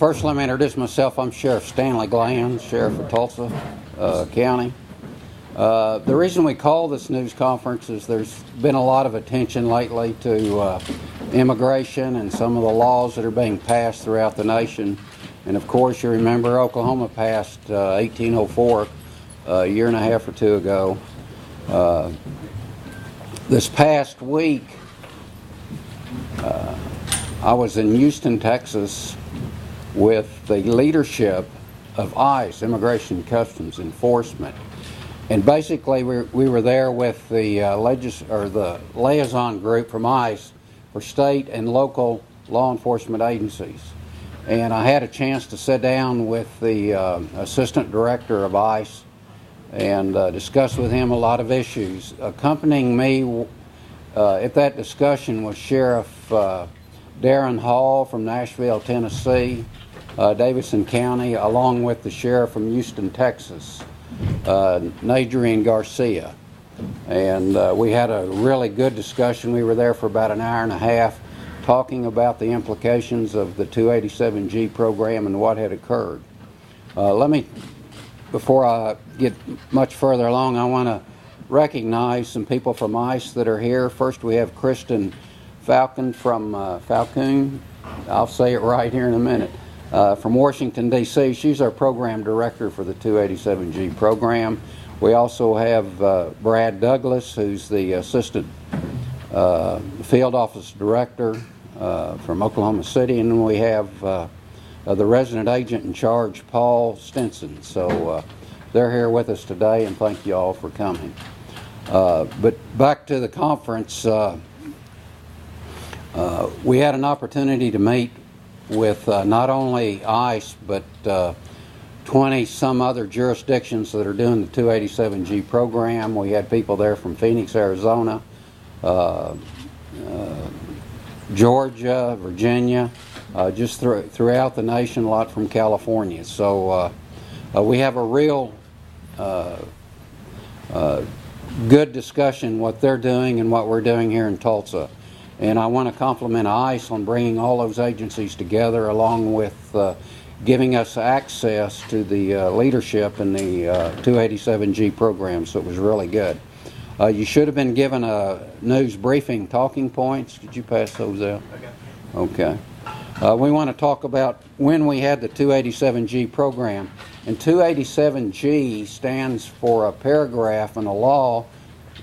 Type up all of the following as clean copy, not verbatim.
First, let me introduce myself. I'm Sheriff Stanley Glanz, Sheriff of Tulsa County. The reason we call this news conference is there's been a lot of attention lately to immigration and some of the laws that are being passed throughout the nation. And of course, you remember Oklahoma passed 1804 a year and a half or two ago. This past week, I was in Houston, Texas, with the leadership of ICE, Immigration and Customs Enforcement. And basically, we were there with the the liaison group from ICE for state and local law enforcement agencies. And I had a chance to sit down with the assistant director of ICE and discuss with him a lot of issues. Accompanying me at that discussion was Sheriff Darren Hall from Nashville, Tennessee, Davidson County, along with the sheriff from Houston, Texas, Nadrian Garcia. And we had a really good discussion. We were there for about an hour and a half talking about the implications of the 287G program and what had occurred. Before I get much further along, I want to recognize some people from ICE that are here. First, we have Kristen Falcon from Falcon. I'll say it right here in a minute. From Washington, D.C. She's our program director for the 287G program. We also have Brad Douglas, who's the assistant field office director from Oklahoma City, and then we have the resident agent in charge, Paul Stinson. So they're here with us today, and thank you all for coming. But back to the conference, we had an opportunity to meet with not only ICE, but 20 some other jurisdictions that are doing the 287G program. We had people there from Phoenix, Arizona, Georgia, Virginia, just throughout the nation, a lot from California. So we have a real good discussion what they're doing and what we're doing here in Tulsa. And I want to compliment ICE on bringing all those agencies together, along with giving us access to the leadership in the 287G program, so it was really good. You should have been given a news briefing talking points. Did you pass those out? Okay. We want to talk about when we had the 287G program. And 287G stands for a paragraph in a law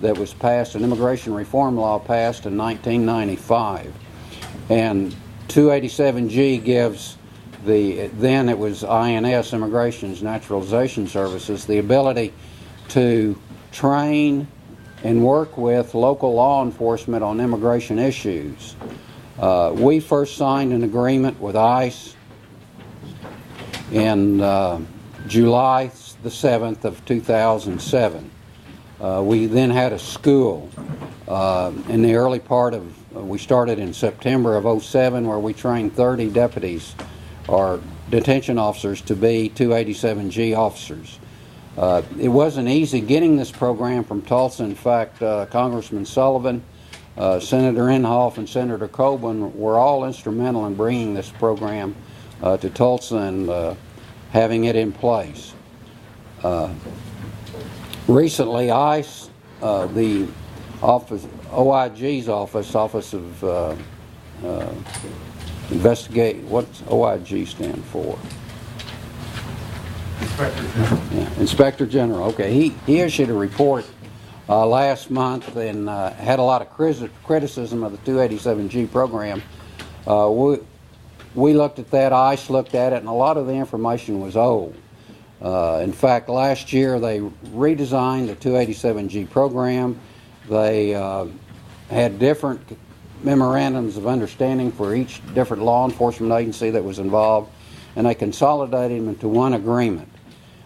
that was passed, an immigration reform law passed in 1995. And 287G gives then it was INS, Immigration's Naturalization Services, the ability to train and work with local law enforcement on immigration issues. We first signed an agreement with ICE in July the 7th of 2007. We then had a school in the early part of, we started in September of 07, where we trained 30 deputies or detention officers to be 287G officers. It wasn't easy getting this program from Tulsa. In fact, Congressman Sullivan, Senator Inhofe, and Senator Coburn were all instrumental in bringing this program to Tulsa and having it in place. Recently, ICE, the office, OIG's office of investigate. What's OIG stand for? Inspector General. Yeah, Inspector General. Okay, he issued a report last month and had a lot of criticism of the 287G program. We looked at that. ICE looked at it, and a lot of the information was old. In fact, last year they redesigned the 287G program. They had different memorandums of understanding for each different law enforcement agency that was involved, and they consolidated them into one agreement.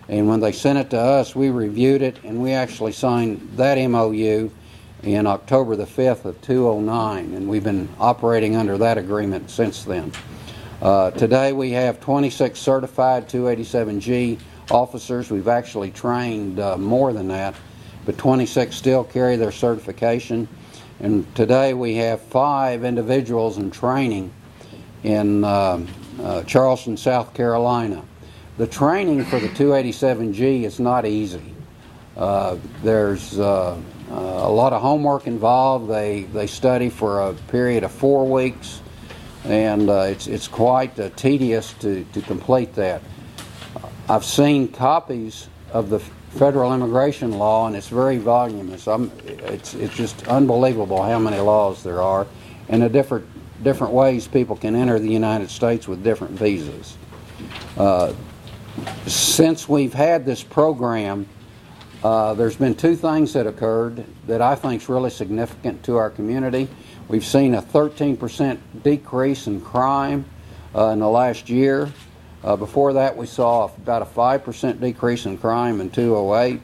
And when they sent it to us, we reviewed it, and we actually signed that MOU in October the 5th of 2009, and we've been operating under that agreement since then. Today we have 26 certified 287G officers. We've actually trained more than that, but 26 still carry their certification. And today we have 5 individuals in training in Charleston, South Carolina. The training for the 287G is not easy. There's a lot of homework involved. They study for a period of 4 weeks, and it's quite tedious to complete that. I've seen copies of the federal immigration law, and it's very voluminous. It's just unbelievable how many laws there are, and the different ways people can enter the United States with different visas. Since we've had this program, there's been 2 things that occurred that I think is really significant to our community. We've seen a 13% decrease in crime in the last year. Before that, we saw about a 5% decrease in crime in 2008,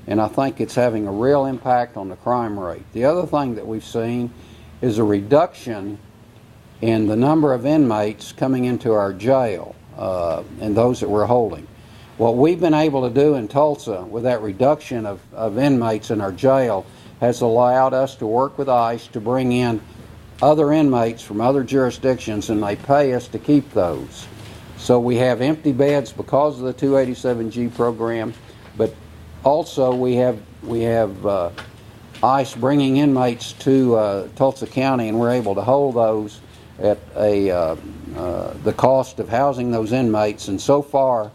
and I think it's having a real impact on the crime rate. The other thing that we've seen is a reduction in the number of inmates coming into our jail and those that we're holding. What we've been able to do in Tulsa with that reduction of inmates in our jail has allowed us to work with ICE to bring in other inmates from other jurisdictions, and they pay us to keep those. So we have empty beds because of the 287G program, but also we have ICE bringing inmates to Tulsa County, and we're able to hold those at the cost of housing those inmates. And so far,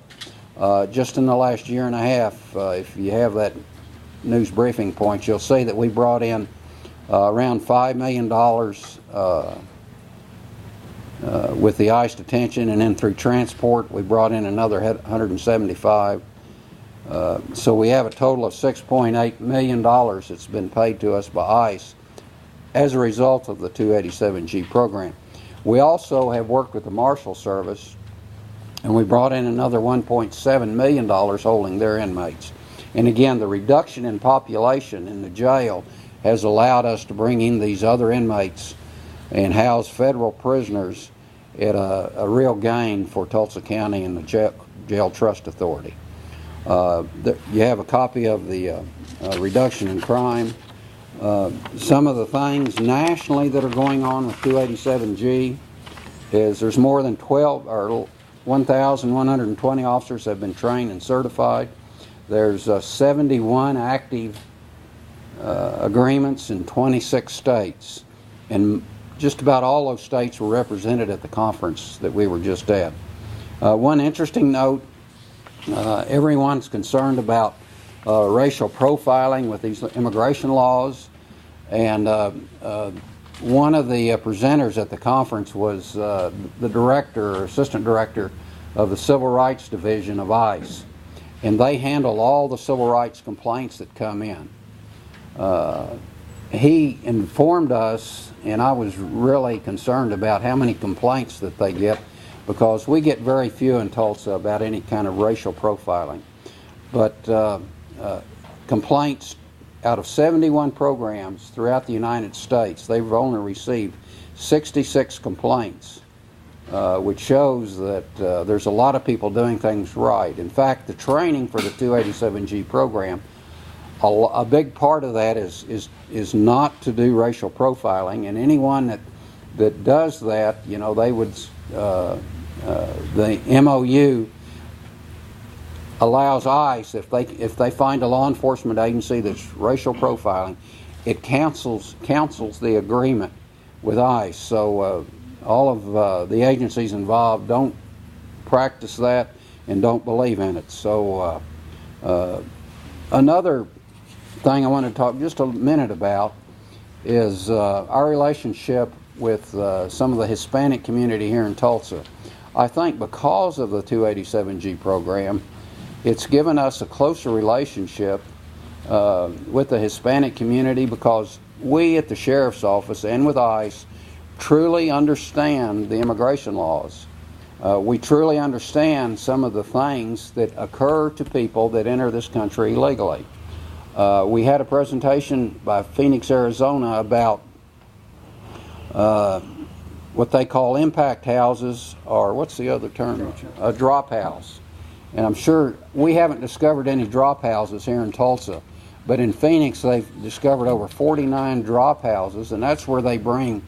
just in the last year and a half, if you have that news briefing point, you'll see that we brought in around $5 million with the ICE detention, and then through transport we brought in another 175. So we have a total of $6.8 million that's been paid to us by ICE as a result of the 287G program. We also have worked with the Marshal Service, and we brought in another $1.7 million holding their inmates. And again, the reduction in population in the jail has allowed us to bring in these other inmates and house federal prisoners at a real gain for Tulsa County and the Jail Trust Authority. You have a copy of the reduction in crime. Some of the things nationally that are going on with 287G is there's more than 1,120 officers have been trained and certified. There's 71 active agreements in 26 states, and just about all those states were represented at the conference that we were just at. One interesting note, everyone's concerned about racial profiling with these immigration laws, and one of the presenters at the conference was the director or assistant director of the Civil Rights Division of ICE, and they handle all the civil rights complaints that come in. He informed us, and I was really concerned about how many complaints that they get, because we get very few in Tulsa about any kind of racial profiling. But complaints out of 71 programs throughout the United States, they've only received 66 complaints, which shows that there's a lot of people doing things right. In fact, the training for the 287G program, a big part of that is not to do racial profiling, and anyone that does that, you know, they would the MOU allows ICE, if they find a law enforcement agency that's racial profiling, it cancels the agreement with ICE. So all of the agencies involved don't practice that and don't believe in it. So another thing I want to talk just a minute about is our relationship with some of the Hispanic community here in Tulsa. I think because of the 287G program, it's given us a closer relationship with the Hispanic community, because we at the Sheriff's Office and with ICE truly understand the immigration laws. We truly understand some of the things that occur to people that enter this country illegally. We had a presentation by Phoenix, Arizona about what they call impact houses, or what's the other term? A drop house. And I'm sure we haven't discovered any drop houses here in Tulsa, but in Phoenix they've discovered over 49 drop houses, and that's where they bring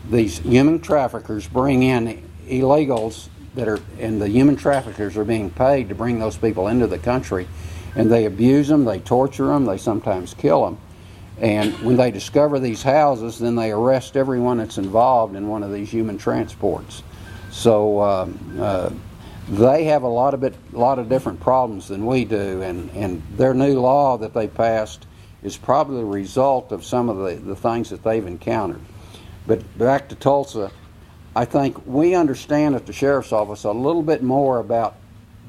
these human traffickers bring in illegals and the human traffickers are being paid to bring those people into the country, and they abuse them, they torture them, they sometimes kill them. And when they discover these houses, then they arrest everyone that's involved in one of these human transports. So they have a lot of different problems than we do, and their new law that they passed is probably the result of some of the things that they've encountered. But back to Tulsa, I think we understand at the Sheriff's Office a little bit more about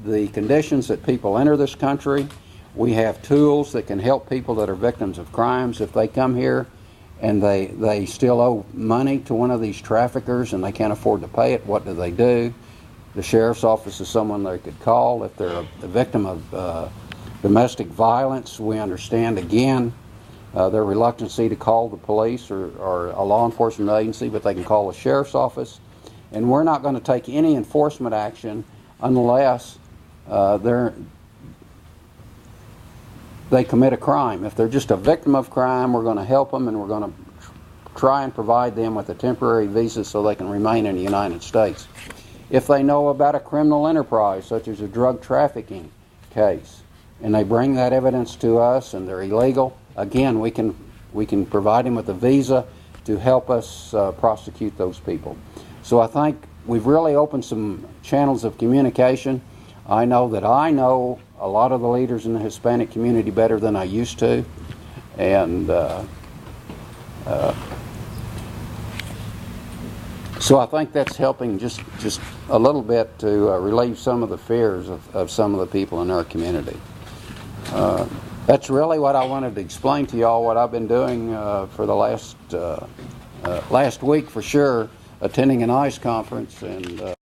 the conditions that people enter this country. We have tools that can help people that are victims of crimes. If they come here and they still owe money to one of these traffickers and they can't afford to pay it, what do? The Sheriff's Office is someone they could call. If they're a victim of domestic violence, we understand again their reluctancy to call the police or a law enforcement agency, but they can call the Sheriff's Office. And we're not going to take any enforcement action unless they commit a crime. If they're just a victim of crime, we're going to help them, and we're going to try and provide them with a temporary visa so they can remain in the United States. If they know about a criminal enterprise, such as a drug trafficking case, and they bring that evidence to us and they're illegal, again, we can provide them with a visa to help us prosecute those people. So I think we've really opened some channels of communication. I know that I know a lot of the leaders in the Hispanic community better than I used to, and so I think that's helping just a little bit to relieve some of the fears of some of the people in our community. That's really what I wanted to explain to y'all, what I've been doing for the last week for sure, attending an ICE conference and